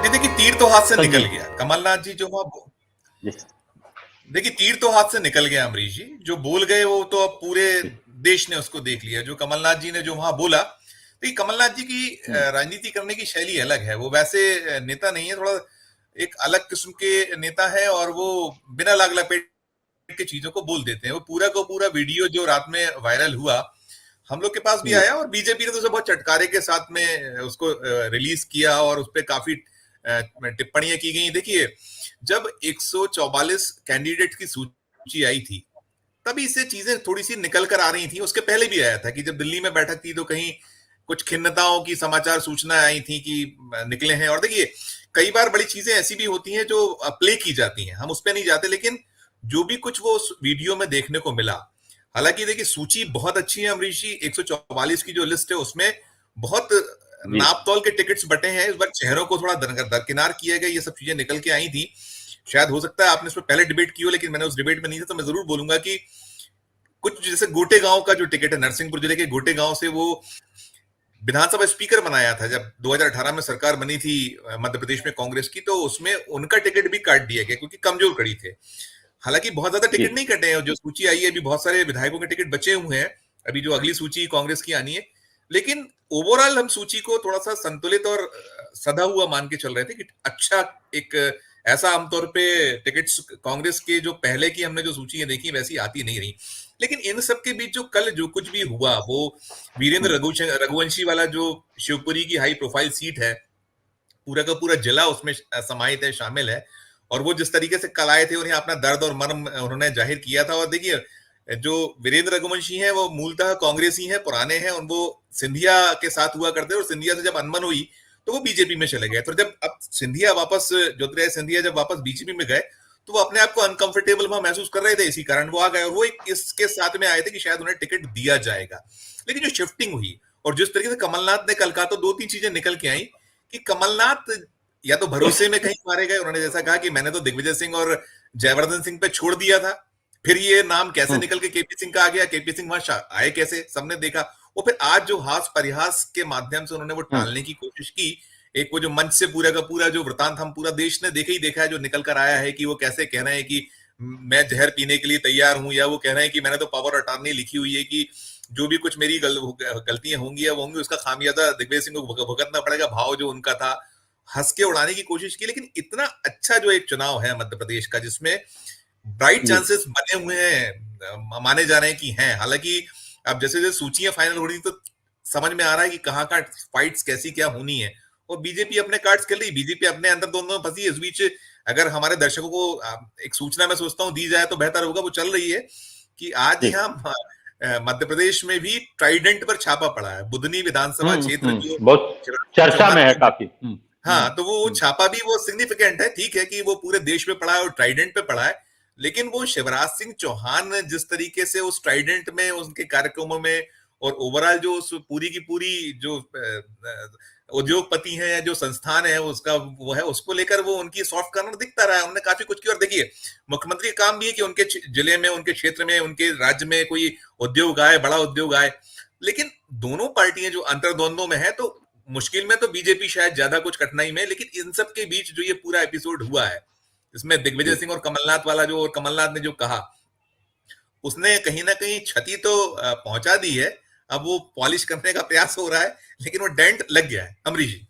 नहीं, देखिए तीर तो हाथ से निकल संजीव। गया कमलनाथ जी जो वहां। जी। देखिए तीर तो हाथ से निकल गया अमरीश जी, जो बोल गए वो तो अब पूरे जी। देश ने उसको देख लिया। जो कमलनाथ जी ने जो वहां बोला, तो ये कमलनाथ जी की हम्म। राजनीति करने की शैली अलग है। वो वैसे नेता नहीं है, थोड़ा एक अलग किस्म के नेता है, और वो बिना लाग लपेट के चीजों को बोल देते हैं। वो पूरा का पूरा वीडियो जो रात में वायरल हुआ, हम लोग के पास भी जी। आया, और बीजेपी ने तो उसे बहुत चटकारे के साथ में उसको रिलीज किया, और उस पर काफी टिप्पणियां की गई। देखिए, जब 144 कैंडिडेट की सूची आई थी, तभी से चीजें थोड़ी सी निकल कर आ रही थी। उसके पहले भी आया था कि जब दिल्ली में बैठक थी, तो कहीं कुछ खिन्नताओं की समाचार सूचना आई थी कि निकले हैं। और देखिए, कई बार बड़ी चीजें ऐसी भी होती हैं जो प्ले की जाती हैं, हम उस पर नहीं जाते, लेकिन जो भी कुछ वो उस वीडियो में देखने को मिला। हालांकि देखिए, सूची बहुत अच्छी है अमरीश जी। 144 की जो लिस्ट है, उसमें बहुत जी। नाप तौल के टिकट्स बटे हैं। इस बार चेहरों को थोड़ा दरकिनार किया गया, ये सब चीजें निकल के आई थी। शायद हो सकता है आपने इस पर पहले डिबेट की हो, लेकिन मैंने उस डिबेट में नहीं था, तो मैं जरूर बोलूंगा कि कुछ जैसे गोटे गांव का जो टिकट है, नरसिंहपुर जिले के गोटे गांव से, वो विधानसभा स्पीकर बनाया था जब 2018 में सरकार बनी थी मध्य प्रदेश में कांग्रेस की, तो उसमें उनका टिकट भी काट दिया गया क्योंकि कमजोर कड़ी थे। हालांकि बहुत ज्यादा जी। टिकट नहीं कटे हैं, जो सूची आई है अभी बहुत सारे विधायकों के टिकट बचे हुए हैं। अभी जो अगली सूची कांग्रेस की आनी है, लेकिन ओवरऑल हम सूची को थोड़ा सा संतुलित और सधा हुआ मान के चल रहे थे कि अच्छा एक ऐसा आमतौर पे टिकट्स कांग्रेस के जो पहले की हमने जो सूचियां देखी वैसी आती नहीं रही। लेकिन इन सब के बीच जो कल जो कुछ भी हुआ, वो वीरेंद्र हम्म। रघुवंशी वाला जो शिवपुरी की हाई प्रोफाइल सीट है, पूरा का पूरा जिला उसमें समाहित है, शामिल है। और वो जिस तरीके से कल आए थे, उन्हें अपना दर्द और मर्म उन्होंने जाहिर किया था। और देखिए, जो वीरेंद्र रघुवंशी हैं, वो मूलतः कांग्रेसी हैं, पुराने हैं, और वो सिंधिया के साथ हुआ करते, और सिंधिया से जब अनबन हुई तो वो बीजेपी में चले गए। तो जब अब सिंधिया वापस, ज्योतिरादित्य सिंधिया जब वापस बीजेपी में गए, तो वो अपने आप को अनकंफर्टेबल वहां महसूस कर रहे थे, इसी कारण वो आ गए। और वो एक इसके साथ में आए थे कि शायद उन्हें टिकट दिया जाएगा। लेकिन जो शिफ्टिंग हुई, और जिस तरीके से कमलनाथ ने कल कहा, तो दो तीन चीजें निकल के आई कि कमलनाथ या तो भरोसे में कहीं मारे गए। उन्होंने जैसा कहा कि मैंने तो दिग्विजय सिंह और जयवर्धन सिंह पे छोड़ दिया था, फिर ये नाम कैसे हम्म। निकल के केपी सिंह का आ गया, केपी सिंह वहां आए कैसे, सबने देखा। और फिर आज जो हास परिहास के माध्यम से उन्होंने वो हम्म। टालने की कोशिश की, एक वो जो मंच से पूरा का पूरा जो वृतांत हम पूरा देश ने देखा ही देखा है, जो निकल कर आया है कि वो कैसे कह रहे हैं कि मैं जहर पीने के लिए तैयार हूं, या वो कह रहे हैं कि मैंने तो पावर अटॉर्नी लिखी हुई है कि जो भी कुछ मेरी गलतियां होंगी या वो होंगी, उसका खामियाजा दिग्विजय सिंह को भुगतना पड़ेगा, भाव जो उनका था। हंस के उड़ाने की कोशिश की। लेकिन इतना अच्छा जो एक चुनाव है मध्य प्रदेश का, जिसमें ब्राइट जी। चांसेस बने हुए हैं, माने जा रहे हैं कि हैं। हालांकि अब जैसे जैसे सूचियां फाइनल हो रही, तो समझ में आ रहा है कि कहाँ का फाइट्स कैसी क्या होनी है। और बीजेपी अपने कार्ड्स खेल रही, बीजेपी अपने अंदर दोनों में फंसी है। इस बीच अगर हमारे दर्शकों को एक सूचना मैं सोचता हूँ दी जाए तो बेहतर होगा। वो चल रही है कि आज जी। यहाँ मध्य प्रदेश में भी ट्राइडेंट पर छापा पड़ा है। बुधनी विधानसभा क्षेत्र जो बहुत शिवराज सिंह चर्चा चौहान में है की, काफी। हाँ, तो वो छापा भी वो सिग्निफिकेंट है। ठीक है कि वो पूरे देश पे पड़ा है और ट्राइडेंट पे पड़ा है, लेकिन वो शिवराज सिंह चौहान ने जिस तरीके से उस ट्राइडेंट में, उनके कार्यक्रमों में, और ओवरऑल जो उस पूरी की पूरी जो उद्योगपति हैं या जो संस्थान है उसका वो है, उसको लेकर वो उनकी सॉफ्ट कॉर्नर दिखता रहा है। उन्होंने काफी कुछ किया। और देखिए, मुख्यमंत्री का काम भी है कि उनके जिले में, उनके क्षेत्र में, उनके राज्य में कोई उद्योग आए, बड़ा उद्योग आए। लेकिन दोनों पार्टियां जो अंतर्द्वंदों में है, तो मुश्किल में तो बीजेपी शायद ज्यादा कुछ कठिनाई में। लेकिन इन सब के बीच जो ये पूरा एपिसोड हुआ है, इसमें दिग्विजय जी। सिंह और कमलनाथ वाला जो, और कमलनाथ ने जो कहा, उसने कहीं ना कहीं क्षति तो पहुंचा दी है। अब वो पॉलिश करने का प्रयास हो रहा है, लेकिन वो डेंट लग गया है अमरीश जी।